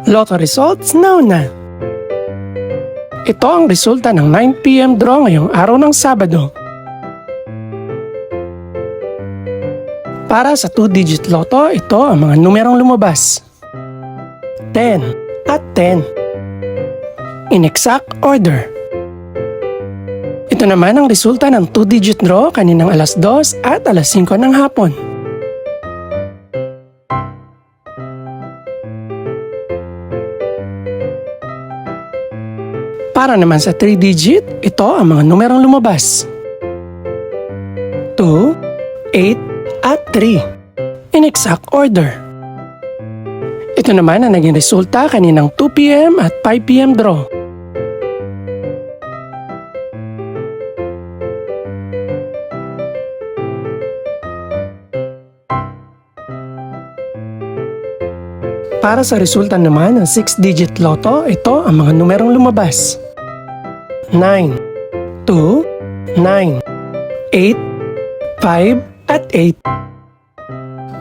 Lotto results now na. Ito ang resulta ng 9 PM draw ngayong araw ng Sabado. Para sa 2-digit Lotto, ito ang mga numerong lumabas. 10 at 10. In exact order. Ito naman ang resulta ng 2-digit draw kaninang alas 2 at alas 5 ng hapon. Para naman sa 3-digit, ito ang mga numerong lumabas. 2, 8, at 3. In exact order. Ito naman ang naging resulta kaninang 2 PM at 5 PM draw. Para sa resulta naman ng 6-digit Lotto, ito ang mga numerong lumabas. 9, 2, 9, 8, 5, at 8.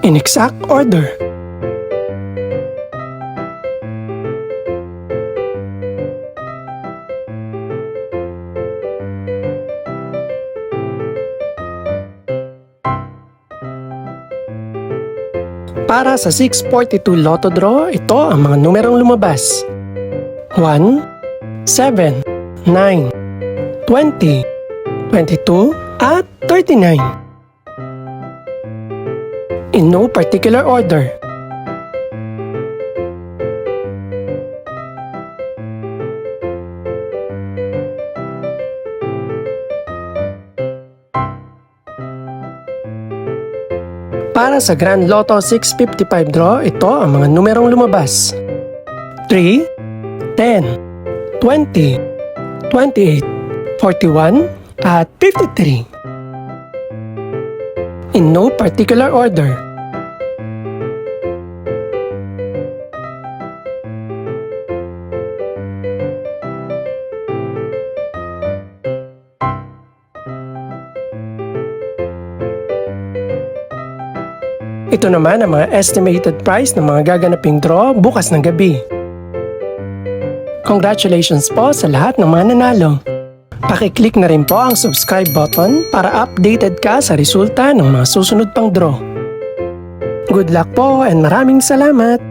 In exact order. Para sa 642 Lotto draw, ito ang mga numerong lumabas. 1, 7, 9, 20, 22, at 39. In no particular order. Para sa Grand Lotto 655 draw, ito ang mga numerong lumabas. 3, 10, 20, 28, 41, at 53. In no particular order. Ito naman ang mga estimated price ng mga gaganaping draw bukas ng gabi. Congratulations po sa lahat ng mga nanalo. Pakiclick na rin po ang subscribe button para updated ka sa resulta ng mga susunod pang draw. Good luck po and maraming salamat!